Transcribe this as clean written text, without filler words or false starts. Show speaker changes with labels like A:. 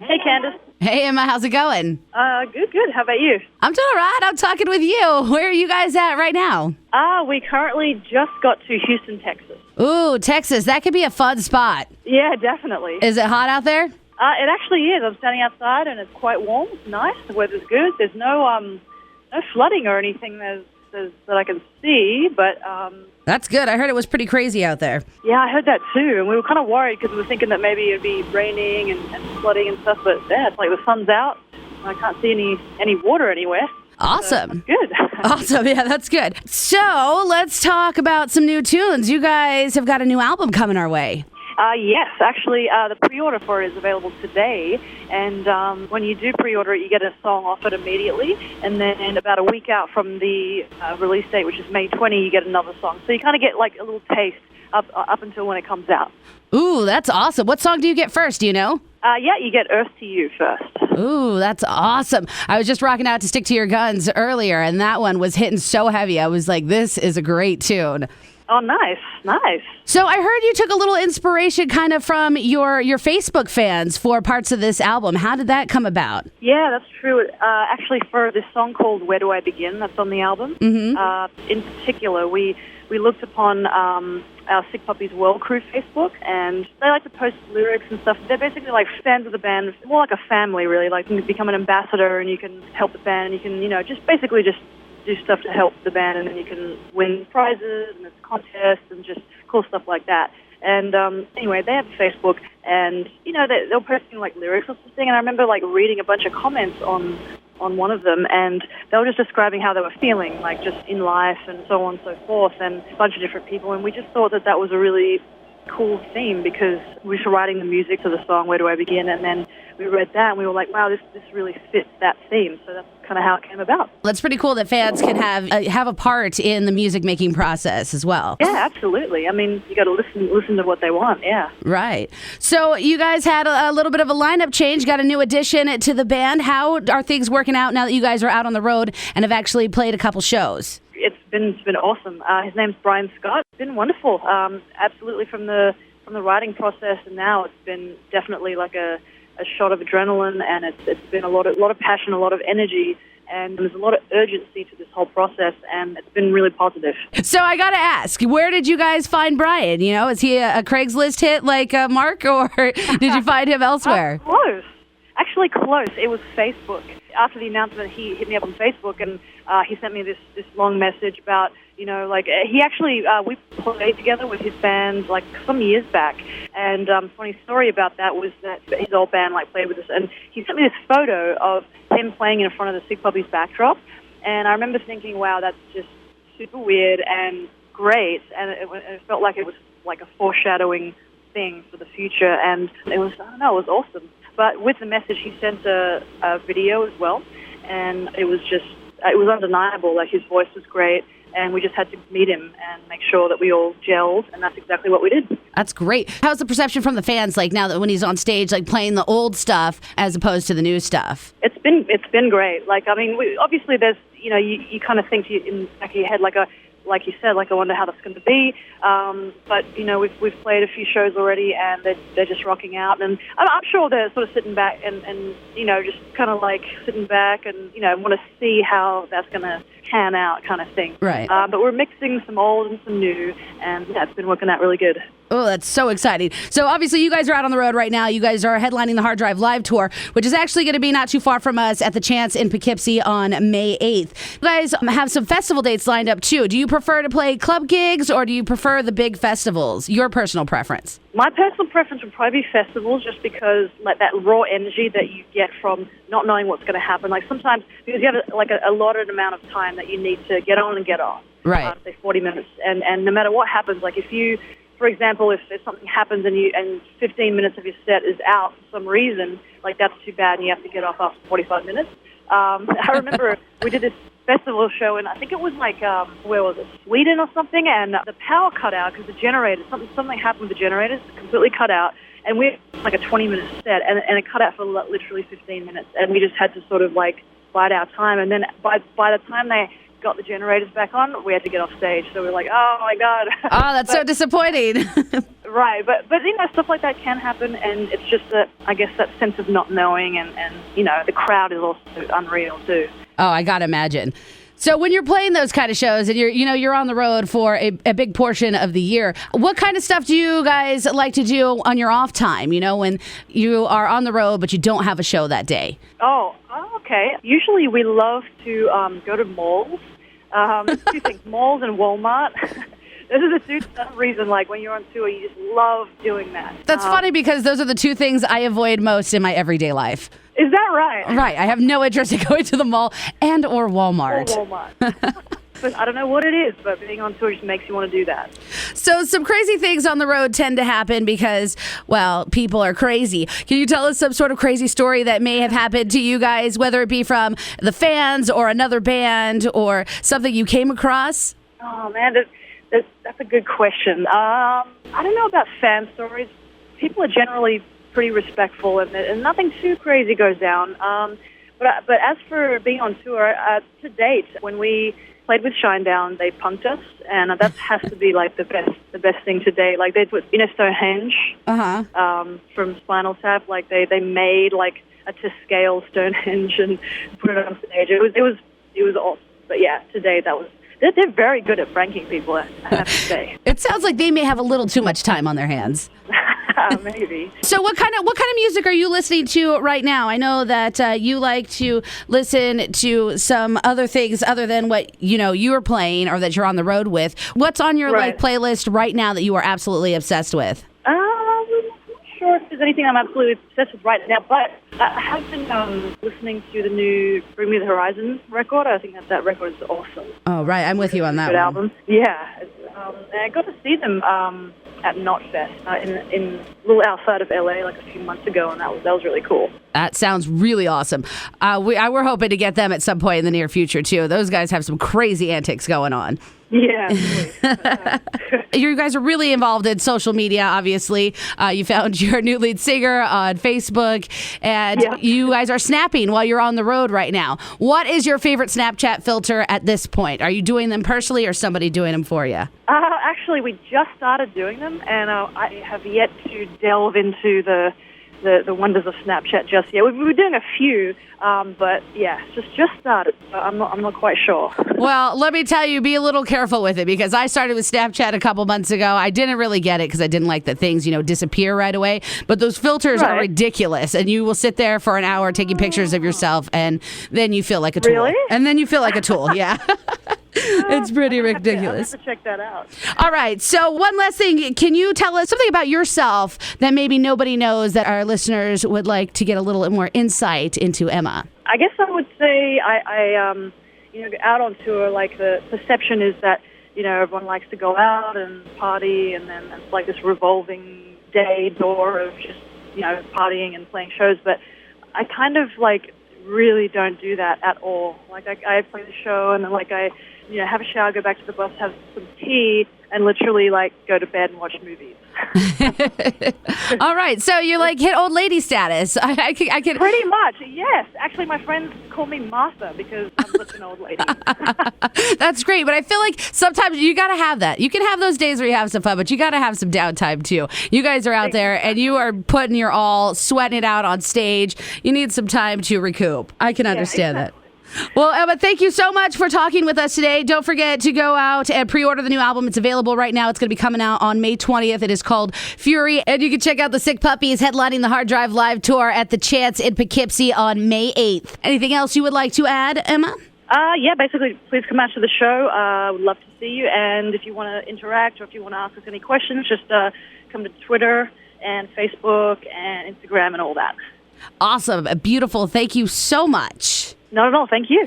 A: Hey, Candace.
B: Hey, Emma, how's it going?
A: Good. How about you?
B: I'm doing all right. I'm talking with you. Where are you guys at right now?
A: We currently just got to Houston, Texas.
B: Ooh, Texas. That could be a fun spot.
A: Yeah, definitely.
B: Is it hot out there?
A: It actually is. I'm standing outside, and it's quite warm. It's nice. The weather's good. There's no flooding or anything that I can see, but...
B: That's good. I heard it was pretty crazy out there.
A: Yeah, I heard that too, and we were kind of worried because we were thinking that maybe it'd be raining and flooding and stuff, but yeah, it's like the sun's out. I can't see any water anywhere.
B: Awesome.
A: Good.
B: Awesome. Yeah, that's good. So let's talk about some new tunes. You guys have got a new album coming our way.
A: Yes, actually, the pre-order for it is available today, and when you do pre-order it, you get a song offered immediately, and then about a week out from the release date, which is May 20, you get another song. So you kind of get like a little taste up until when it comes out.
B: Ooh, that's awesome. What song do you get first, do you know?
A: Yeah, you get Earth to You first.
B: Ooh, that's awesome. I was just rocking out to Stick to Your Guns earlier, and that one was hitting so heavy. I was like, this is a great tune.
A: Oh, nice.
B: So I heard you took a little inspiration kind of from your Facebook fans for parts of this album. How did that come about?
A: Yeah, that's true. Actually, for this song called Where Do I Begin, that's on the album, in particular, we looked upon our Sick Puppies World Crew Facebook, and they like to post lyrics and stuff. They're basically like fans of the band, more like a family, really. Like you can become an ambassador and you can help the band, and you can, just do stuff to help the band, and then you can win prizes and there's contests and just cool stuff like that. And anyway, they have a Facebook, and they're posting like lyrics or something. And I remember like reading a bunch of comments on one of them, and they were just describing how they were feeling, like just in life and so on and so forth, and a bunch of different people. And we just thought that was a really cool theme because we were writing the music to the song Where Do I Begin, and then we read that and we were like, wow, this really fits that theme. So that's kind of how it came about.
B: That's pretty cool that fans can have a part in the music making process as well.
A: Yeah, absolutely. I mean, you got to listen to what they want. Yeah.
B: Right. So you guys had a little bit of a lineup change, got a new addition to the band. How are things working out now that you guys are out on the road and have actually played a couple shows?
A: It's been awesome. His name's Brian Scott. It's been wonderful. Absolutely from the writing process, and now it's been definitely like a shot of adrenaline, and it's been a lot of passion, a lot of energy, and there's a lot of urgency to this whole process, and it's been really positive. So
B: I got to ask, where did you guys find Brian? Is he a Craigslist hit like Mark, or did you find him elsewhere?
A: Close. Actually close. It was Facebook. After the announcement, he hit me up on Facebook, and he sent me this long message about, he actually, we played together with his band, like, some years back, and funny story about that was that his old band, played with us, and he sent me this photo of him playing in front of the Sick Puppies backdrop, and I remember thinking, wow, that's just super weird and great, and it felt like it was like a foreshadowing thing for the future, and it was awesome. But with the message, he sent a video as well, and it was undeniable. Like, his voice was great, and we just had to meet him and make sure that we all gelled, and that's exactly what we did.
B: That's great. How's the perception from the fans, now that when he's on stage, playing the old stuff as opposed to the new stuff? It's
A: been great. Obviously there's, you kind of think in the back of your head, like you said, I wonder how that's going to be. But we've played a few shows already, and they're just rocking out. And I'm sure they're sort of sitting back and just kind of sitting back and want to see how that's going to pan out, kind of thing.
B: Right.
A: But we're mixing some old and some new, and yeah, it's been working out really good.
B: Oh, that's so exciting. So obviously you guys are out on the road right now. You guys are headlining the Hard Drive Live Tour, which is actually going to be not too far from us at the Chance in Poughkeepsie on May 8th. You guys have some festival dates lined up too. Do you prefer to play club gigs, or do you prefer the big festivals? Your personal preference?
A: My personal preference would probably be festivals, just because that raw energy that you get from not knowing what's going to happen. Sometimes, because you have a allotted amount of time that you need to get on and get off.
B: Right.
A: Say 40 minutes. And no matter what happens, if you... For example, if something happens and 15 minutes of your set is out for some reason, that's too bad, and you have to get off after 45 minutes. I remember we did this festival show, and I think it was where was it? Sweden or something, and the power cut out because the generator, something happened with the generators, completely cut out, and we had a 20-minute set, and it cut out for literally 15 minutes, and we just had to sort of bide our time, and then by the time they got the generators back on, we had to get off stage. So we're like, oh my God.
B: Oh, that's so disappointing.
A: Right, but stuff like that can happen, and it's just that, I guess, that sense of not knowing, and the crowd is also unreal too.
B: Oh, I gotta imagine. So when you're playing those kind of shows and you're on the road for a big portion of the year, what kind of stuff do you guys like to do on your off time, when you are on the road but you don't have a show that day?
A: Oh, okay. Usually we love to go to malls. Two things, malls and Walmart. Those are the two, for some reason, like when you're on tour, you just love doing that.
B: That's funny because those are the two things I avoid most in my everyday life.
A: Is that right?
B: Right. I have no interest in going to the mall and or Walmart.
A: Or Walmart. But I don't know what it is, but being on tour just makes you want to do that.
B: So some crazy things on the road tend to happen because, well, people are crazy. Can you tell us some sort of crazy story that may have happened to you guys, whether it be from the fans or another band or something you came across?
A: Oh, man, that's a good question. I don't know about fan stories. People are generally pretty respectful, and nothing too crazy goes down. But as for being on tour, to date, when we played with Shinedown, they punked us, and that has to be like the best thing to date. Like they put Stonehenge from Spinal Tap. Like they made like a to scale Stonehenge and put it on stage. It was awesome. But yeah, to date that was. They're very good at pranking people, I have to say.
B: It sounds like they may have a little too much time on their hands.
A: Maybe.
B: So what kind of music are you listening to right now? I know that you like to listen to some other things other than what you are playing or that you're on the road with. What's on your playlist right now that you are absolutely obsessed with?
A: I'm not sure if there's anything I'm absolutely obsessed with right now, but I have been listening to the new Bring Me the Horizon record. I think that record is awesome.
B: Oh, right. I'm with you on that
A: good
B: one.
A: Album. Yeah. I got to see them at Knotfest in a little outside of LA like a few months ago, and that was really cool.
B: That sounds really awesome. We're hoping to get them at some point in the near future, too. Those guys have some crazy antics going on.
A: Yeah.
B: You guys are really involved in social media, obviously. You found your new lead singer on Facebook, and you guys are snapping while you're on the road right now. What is your favorite Snapchat filter at this point? Are you doing them personally or somebody doing them for you?
A: Actually, we just started doing them, and I have yet to delve into the wonders of Snapchat just yet. We were doing a few, but yeah, just started. I'm not quite sure.
B: Well, let me tell you, be a little careful with it because I started with Snapchat a couple months ago. I didn't really get it because I didn't like that things, disappear right away. But those filters are ridiculous, and you will sit there for an hour taking pictures of yourself, and then you feel like a tool.
A: Really?
B: And then you feel like a tool. Yeah. It's pretty ridiculous.
A: I'll have to check that out.
B: All right. So one last thing. Can you tell us something about yourself that maybe nobody knows that our listeners would like to get a little more insight into Emma?
A: I guess I would say I out on tour, like the perception is that, everyone likes to go out and party, and then it's like this revolving day door of just, partying and playing shows. But I kind of really don't do that at all. Like I play the show and then I have a shower, go back to the bus, have some tea, and literally go to bed and watch movies.
B: All right, so you're hit old lady status. I can
A: pretty much, yes. Actually, my friends call me Martha because I'm such an old lady.
B: That's great, but I feel like sometimes you got to have that. You can have those days where you have some fun, but you got to have some downtime too. You guys are out there and you are putting your all, sweating it out on stage. You need some time to recoup. I can understand that. Well, Emma, thank you so much for talking with us today. Don't forget to go out and pre-order the new album. It's available right now. It's going to be coming out on May 20th. It is called Fury. And you can check out the Sick Puppies headlining the Hard Drive Live Tour at the Chance in Poughkeepsie on May 8th. Anything else you would like to add, Emma?
A: Yeah, basically, please come out to the show. I would love to see you. And if you want to interact or if you want to ask us any questions, just come to Twitter and Facebook and Instagram and all that.
B: Awesome. Beautiful. Thank you so much.
A: Not at all. Thank you.